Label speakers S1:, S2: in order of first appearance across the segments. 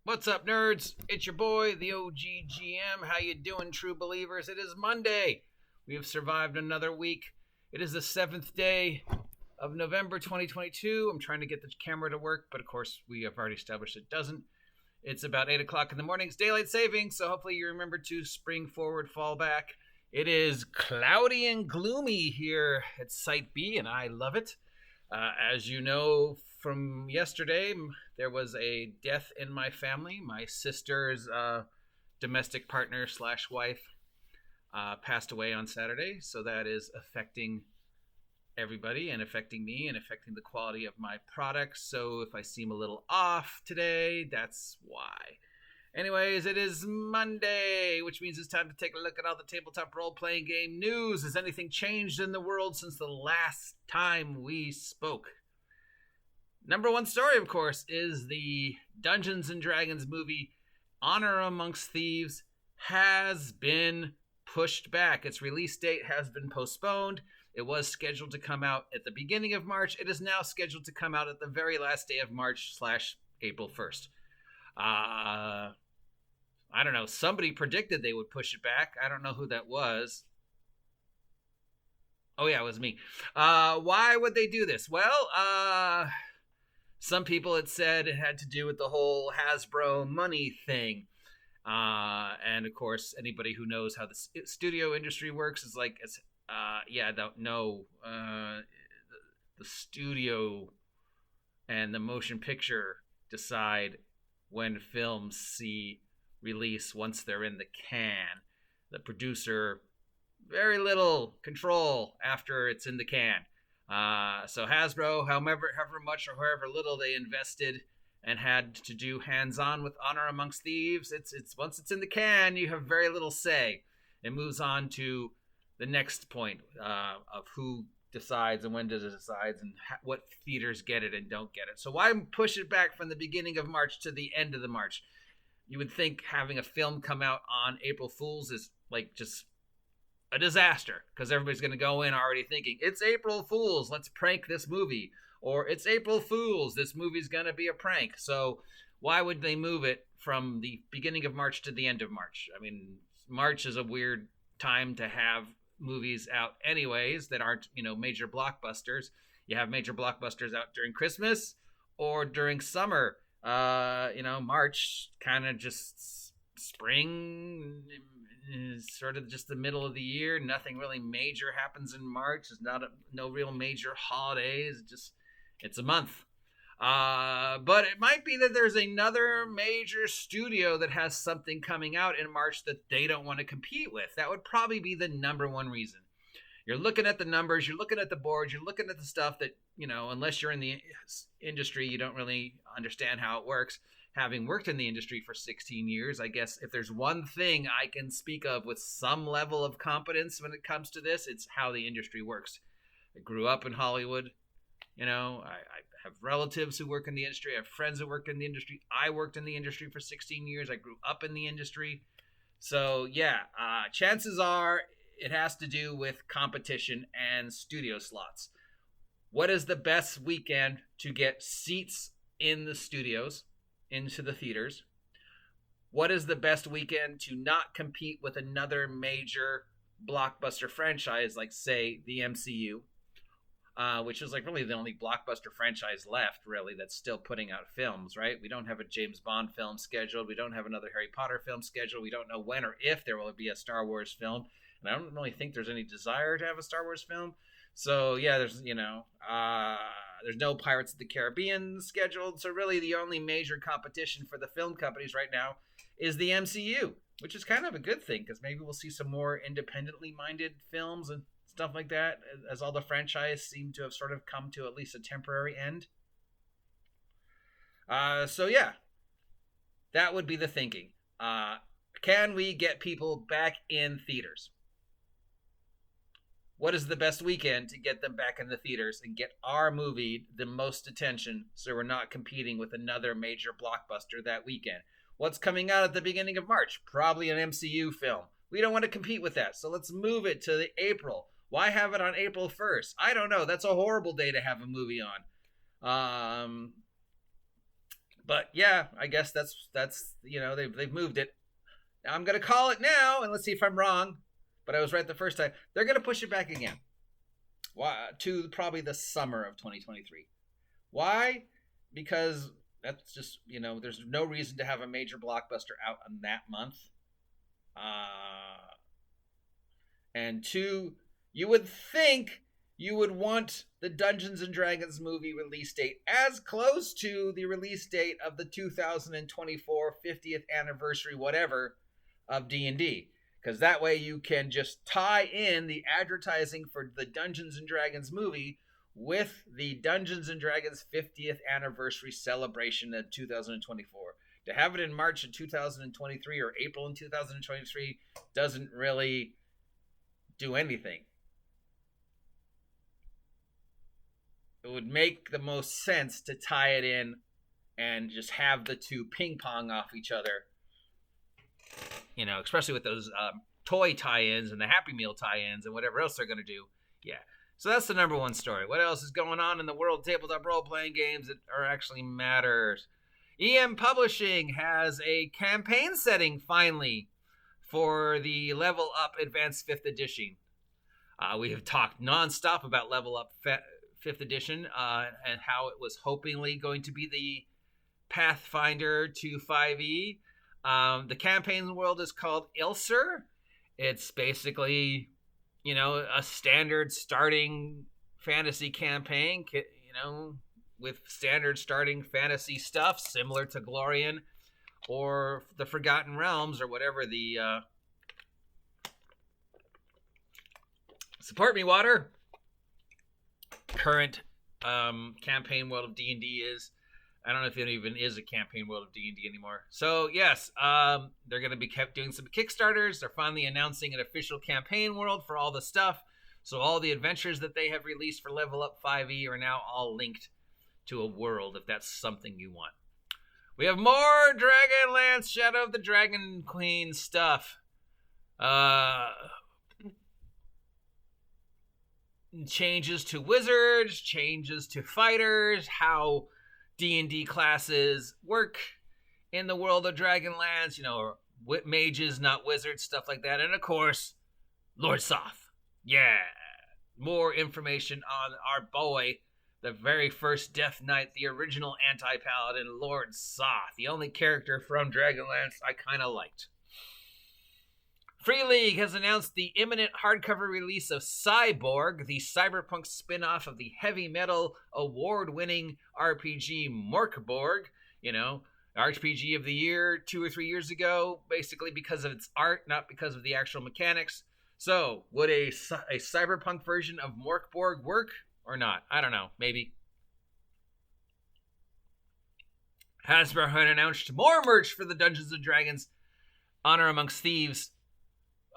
S1: What's up, nerds? It's your boy, the OGGM. How you doing, true believers? It is Monday. We have survived another week. It is the 7th day of November 2022. I'm trying to get the camera to work, but of course, we have already established it doesn't. It's about 8 o'clock in the morning. It's daylight savings, so hopefully you remember to spring forward, fall back. It is cloudy and gloomy here at Site B, and I love it. As you know from yesterday, there was a death in my family. My sister's domestic partner / wife passed away on Saturday, so that is affecting everybody and affecting me and affecting the quality of my products. So if I seem a little off today, that's why. Anyways, it is Monday, which means it's time to take a look at all the tabletop role-playing game news. Has anything changed in the world since the last time we spoke? Number one story, of course, is the Dungeons & Dragons movie Honor Amongst Thieves has been pushed back. Its release date has been postponed. It was scheduled to come out at the beginning of March. It is now scheduled to come out at the very last day of March / April 1st. I don't know. Somebody predicted they would push it back. I don't know who that was. Oh, yeah, it was me. Why would they do this? Well, some people had said it had to do with the whole Hasbro money thing. And, of course, anybody who knows how the studio industry works is like, the studio and the motion picture decide when films see release once they're in the can. The producer, very little control after it's in the can. So Hasbro, however much or however little they invested and had to do hands-on with Honor Amongst Thieves, it's once it's in the can, you have very little say. It moves on to the next point of who decides and when does it decides and what theaters get it and don't get it. So why push it back from the beginning of March to the end of the March? You would think having a film come out on April Fool's is like just a disaster because everybody's going to go in already thinking, it's April Fool's, let's prank this movie. Or it's April Fool's, this movie's going to be a prank. So why would they move it from the beginning of March to the end of March? I mean, March is a weird time to have movies out anyways that aren't, major blockbusters. You have major blockbusters out during Christmas or during summer. March kind of just spring is sort of just the middle of the year. Nothing really major happens in March. There's no real major holidays. It's a month. But it might be that there's another major studio that has something coming out in March that they don't want to compete with. That would probably be the number one reason. You're looking at the numbers, you're looking at the boards, you're looking at the stuff that, unless you're in the industry, you don't really understand how it works. Having worked in the industry for 16 years, I guess if there's one thing I can speak of with some level of competence when it comes to this, it's how the industry works. I grew up in Hollywood. I have relatives who work in the industry. I have friends who work in the industry. I worked in the industry for 16 years. I grew up in the industry. So, chances are it has to do with competition and studio slots. What is the best weekend to get seats in the studios, into the theaters? What is the best weekend to not compete with another major blockbuster franchise like, say, the MCU? Which is like really the only blockbuster franchise left, really, that's still putting out films, right? We don't have a James Bond film scheduled. We don't have another Harry Potter film scheduled. We don't know when or if there will be a Star Wars film. And I don't really think there's any desire to have a Star Wars film. So, yeah, there's no Pirates of the Caribbean scheduled. So really the only major competition for the film companies right now is the MCU, which is kind of a good thing because maybe we'll see some more independently minded films and stuff like that, as all the franchise seem to have sort of come to at least a temporary end. That would be the thinking. Can we get people back in theaters? What is the best weekend to get them back in the theaters and get our movie the most attention so we're not competing with another major blockbuster that weekend? What's coming out at the beginning of March? Probably an MCU film. We don't want to compete with that, so let's move it to April. Why have it on April 1st? I don't know. That's a horrible day to have a movie on. But yeah, I guess that's they've moved it. Now I'm gonna call it now, and let's see if I'm wrong. But I was right the first time. They're gonna push it back again. Why, to probably the summer of 2023. Why? Because that's just there's no reason to have a major blockbuster out on that month. And two, you would think you would want the Dungeons and Dragons movie release date as close to the release date of the 2024 50th anniversary whatever of D&D, because that way you can just tie in the advertising for the Dungeons and Dragons movie with the Dungeons and Dragons 50th anniversary celebration of 2024. To have it in March of 2023 or April in 2023 doesn't really do anything. It would make the most sense to tie it in and just have the two ping pong off each other. Especially with those toy tie-ins and the Happy Meal tie-ins and whatever else they're going to do. Yeah. So that's the number one story. What else is going on in the world of tabletop role-playing games that actually matters? EM Publishing has a campaign setting, finally, for the Level Up Advanced 5th Edition. We have talked nonstop about Level Up 5th Edition and how it was hopingly going to be the Pathfinder to 5e. The campaign world is called Ilser. It's basically, a standard starting fantasy campaign, with standard starting fantasy stuff, similar to Glorian or the Forgotten Realms or whatever the support me, water. Current campaign world of D&D is. I don't know if it even is a campaign world of D&D anymore. So yes, they're going to be kept doing some Kickstarters. They're finally announcing an official campaign world for all the stuff. So all the adventures that they have released for Level Up 5e are now all linked to a world, if that's something you want. We have more Dragonlance Shadow of the Dragon Queen stuff. Changes to wizards, changes to fighters, how D&D classes work in the world of Dragonlance, mages, not wizards, stuff like that. And of course, Lord Soth. Yeah. More information on our boy, the very first Death Knight, the original anti-paladin, Lord Soth, the only character from Dragonlance I kind of liked. Free League has announced the imminent hardcover release of Cyborg, the cyberpunk spin-off of the heavy metal award-winning RPG Morkborg. RPG of the year 2 or 3 years ago, basically because of its art, not because of the actual mechanics. So, would a cyberpunk version of Morkborg work or not? I don't know. Maybe. Hasbro had announced more merch for the Dungeons & Dragons Honor Amongst Thieves.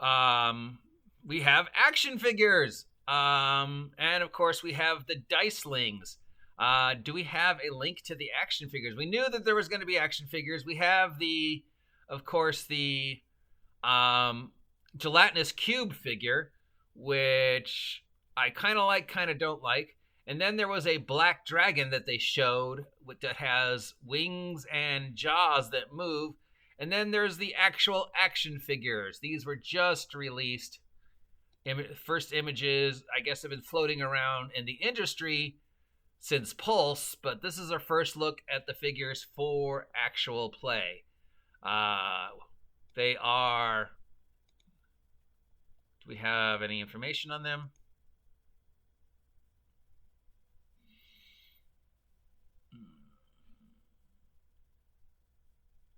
S1: We have action figures. And of course we have the Dicelings. Do we have a link to the action figures? We knew that there was going to be action figures. We have the gelatinous cube figure, which I kind of like, kind of don't like. And then there was a black dragon that they showed that has wings and jaws that move. And then there's the actual action figures. These were just released. First images, I guess, have been floating around in the industry since Pulse, but this is our first look at the figures for actual play. They are... Do we have any information on them?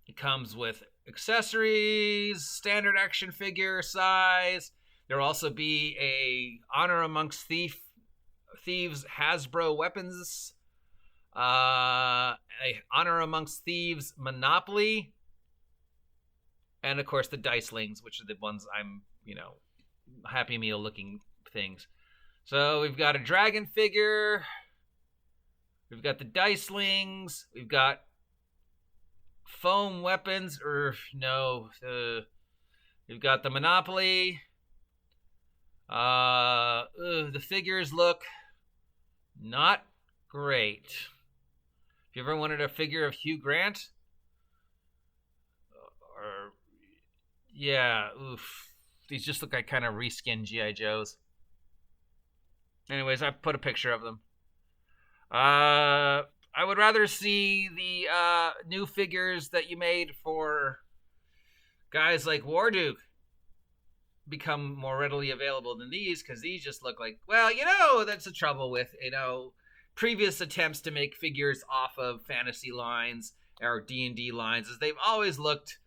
S1: It comes with accessories, standard action figure size. There'll also be a Honor Amongst Thieves Hasbro weapons, a Honor Amongst Thieves Monopoly, and of course the Dicelings, which are the ones I'm, Happy Meal looking things. So we've got a dragon figure, we've got the Dicelings, we've got foam weapons, we've got the Monopoly. The figures look not great. If you ever wanted a figure of Hugh Grant, or yeah, oof, these just look like kind of reskinned GI Joes. Anyways, I put a picture of them. I would rather see the new figures that you made for guys like Warduke become more readily available than these, because these just look like, well, that's the trouble with, previous attempts to make figures off of fantasy lines or D&D lines, is they've always looked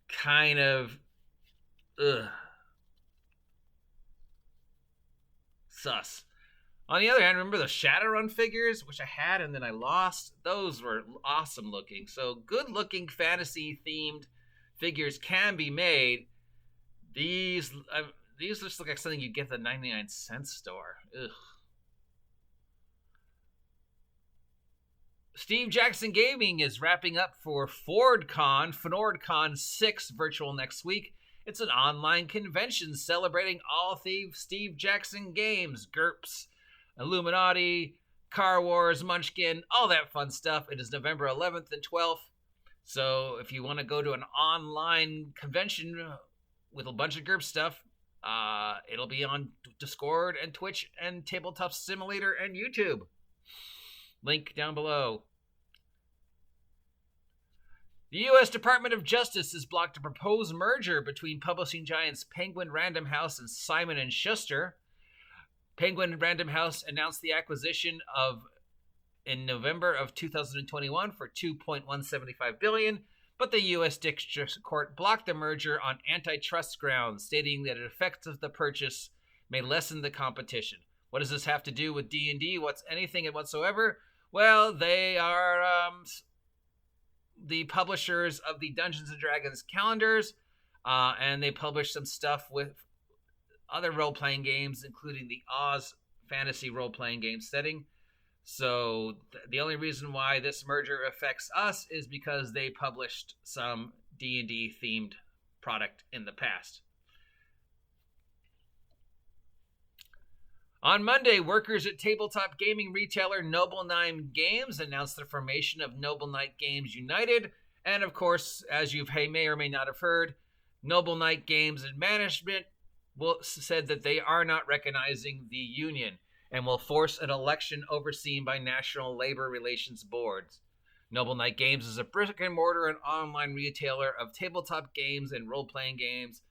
S1: kind of sus. On the other hand, remember the Shadowrun figures, which I had and then I lost? Those were awesome looking. So good looking fantasy themed figures can be made. These just look like something you get at the 99-cent store. Ugh. Steve Jackson Gaming is wrapping up for FnordCon 6 virtual next week. It's an online convention celebrating all Steve Jackson games, GURPS, Illuminati, Car Wars, Munchkin, all that fun stuff. It is November 11th and 12th. So if you want to go to an online convention with a bunch of GURPS stuff, it'll be on Discord and Twitch and Tabletop Simulator and YouTube. Link down below. The U.S. Department of Justice has blocked a proposed merger between publishing giants Penguin Random House and Simon & Schuster. Penguin Random House announced the acquisition in November of 2021 for $2.175 billion, but the U.S. District Court blocked the merger on antitrust grounds, stating that the effects of the purchase may lessen the competition. What does this have to do with D&D? What's anything whatsoever? Well, they are the publishers of the Dungeons & Dragons calendars, and they publish some stuff with other role-playing games, including the Oz fantasy role-playing game setting. So the only reason why this merger affects us is because they published some D&D themed product in the past. On Monday, workers at tabletop gaming retailer Noble Knight Games announced the formation of Noble Knight Games United. And of course, as you may or may not have heard, Noble Knight Games and management said that they are not recognizing the union and will force an election overseen by National Labor Relations Boards. Noble Knight Games is a brick and mortar and online retailer of tabletop games and role-playing games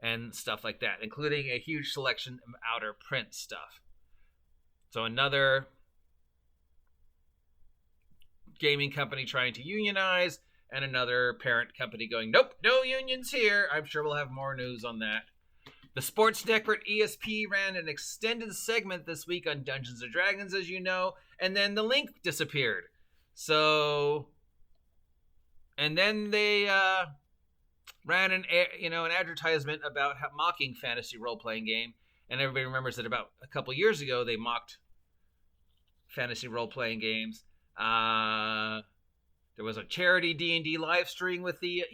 S1: and stuff like that, including a huge selection of outer print stuff. So another gaming company trying to unionize, and another parent company going, nope, no unions here. I'm sure we'll have more news on that. The sports network ESP ran an extended segment this week on Dungeons & Dragons, as you know, and then the link disappeared. So, and then they ran an advertisement about mocking fantasy role-playing game, and everybody remembers that about a couple years ago they mocked fantasy role-playing games. There was a charity D&D live stream with the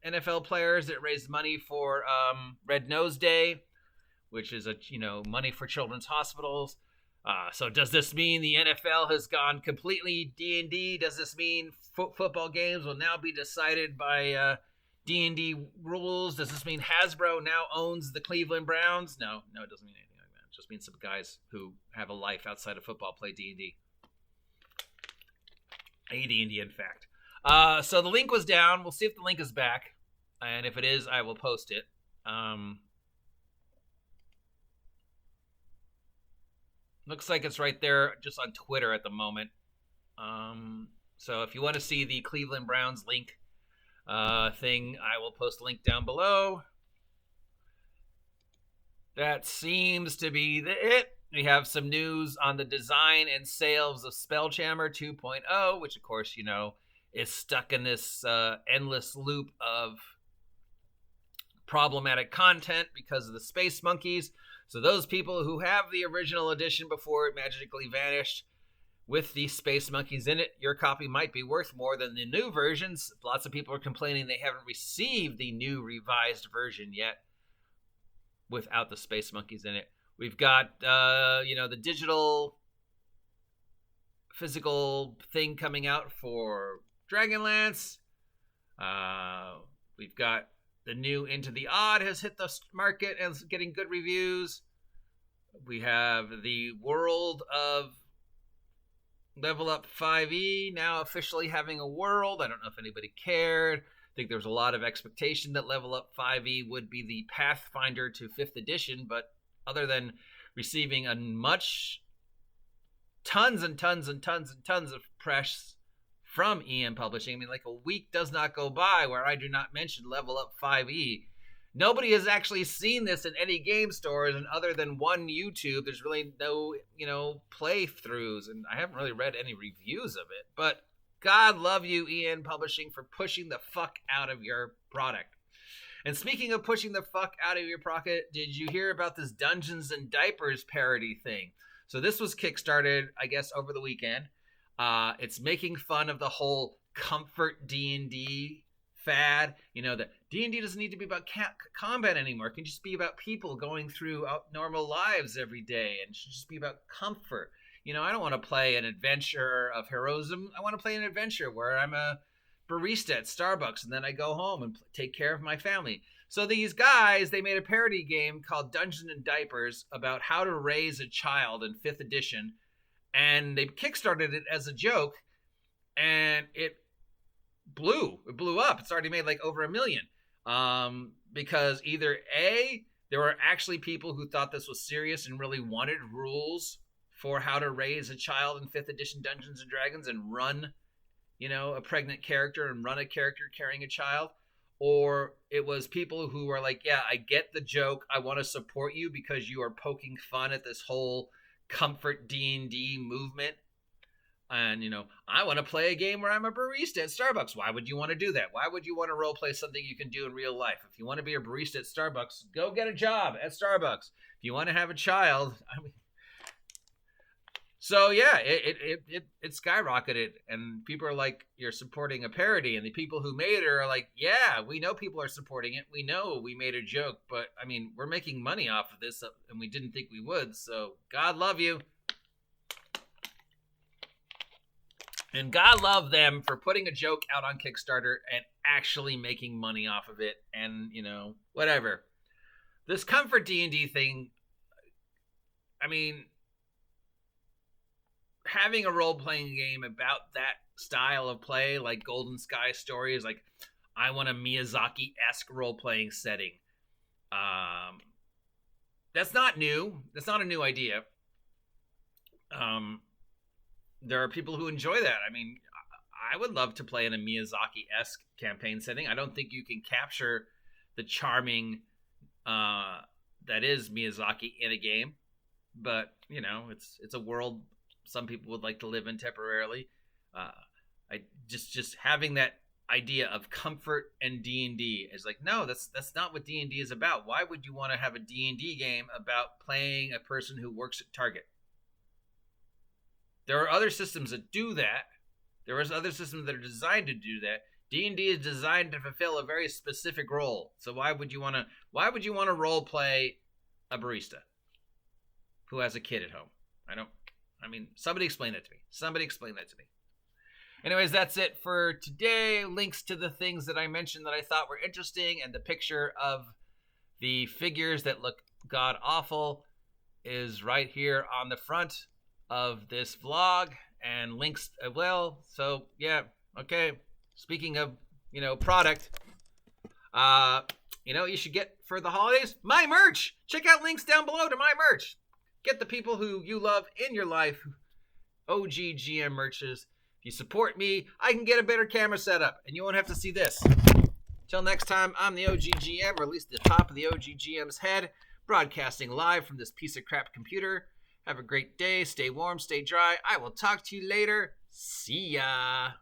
S1: NFL players that raised money for Red Nose Day, which is money for children's hospitals. So does this mean the NFL has gone completely D&D? Does this mean football games will now be decided by D&D rules? Does this mean Hasbro now owns the Cleveland Browns? No, it doesn't mean anything like that. It just means some guys who have a life outside of football play D&D. AD&D, in fact. So the link was down. We'll see if the link is back. And if it is, I will post it. Looks like it's right there just on Twitter at the moment. So if you want to see the Cleveland Browns link thing, I will post a link down below. That seems to be it. We have some news on the design and sales of Spelljammer 2.0, which, of course, is stuck in this endless loop of problematic content because of the Space Monkeys. So those people who have the original edition before it magically vanished with the Space Monkeys in it, your copy might be worth more than the new versions. Lots of people are complaining they haven't received the new revised version yet without the Space Monkeys in it. We've got, the digital physical thing coming out for Dragonlance. We've got the new Into the Odd has hit the market and is getting good reviews. We have the world of Level Up 5e now officially having a world. I don't know if anybody cared. I think there was a lot of expectation that Level Up 5e would be the Pathfinder to 5th edition, but other than receiving tons and tons and tons and tons of press from EN Publishing, I mean, like a week does not go by where I do not mention Level Up 5e. Nobody has actually seen this in any game stores, and other than one YouTube, there's really no, playthroughs, and I haven't really read any reviews of it. But God love you, EN Publishing, for pushing the fuck out of your product. And speaking of pushing the fuck out of your product, did you hear about this Dungeons and Diapers parody thing? So this was kickstarted, I guess, over the weekend. It's making fun of the whole comfort D&D fad. That D&D doesn't need to be about combat anymore. It can just be about people going through normal lives every day, and it should just be about comfort. I don't want to play an adventure of heroism. I want to play an adventure where I'm a barista at Starbucks and then I go home and take care of my family. So these guys, they made a parody game called Dungeons and Diapers about how to raise a child in 5th edition, and they kickstarted it as a joke, and it blew up. It's already made like over 1 million, because either A, there were actually people who thought this was serious and really wanted rules for how to raise a child in 5th edition Dungeons and Dragons and run a pregnant character and run a character carrying a child, or it was people who were like, yeah, I get the joke, I want to support you because you are poking fun at this whole comfort D&D movement. And, I want to play a game where I'm a barista at Starbucks. Why would you want to do that? Why would you want to role play something you can do in real life? If you want to be a barista at Starbucks, go get a job at Starbucks. If you want to have a child, so yeah, it skyrocketed, and people are like, you're supporting a parody, and the people who made it are like, yeah, we know people are supporting it. We know we made a joke, but I mean, we're making money off of this, and we didn't think we would. So God love you. And God love them for putting a joke out on Kickstarter and actually making money off of it. And, whatever. This comfort D&D thing, I mean, having a role-playing game about that style of play, like Golden Sky Stories, like, I want a Miyazaki-esque role-playing setting. That's not new. That's not a new idea. There are people who enjoy that. I mean, I would love to play in a Miyazaki-esque campaign setting. I don't think you can capture the charming that is Miyazaki in a game, but it's a world some people would like to live in temporarily. I just having that idea of comfort and D&D is like, no, that's not what D&D is about. Why would you want to have a D&D game about playing a person who works at Target? There are other systems that do that. There are other systems that are designed to do that. D&D is designed to fulfill a very specific role. So why would you want to role play a barista who has a kid at home? Somebody explain that to me. Anyways, that's it for today. Links to the things that I mentioned that I thought were interesting, and the picture of the figures that look god awful is right here on the front of this vlog, and links as well. So yeah, okay. Speaking of, product, you should get for the holidays, my merch. Check out links down below to my merch. Get the people who you love in your life OGGM merches. If you support me, I can get a better camera setup, and you won't have to see this. Till next time, I'm the OGGM, or at least the top of the OGGM's head, broadcasting live from this piece of crap computer. Have a great day. Stay warm, stay dry. I will talk to you later. See ya.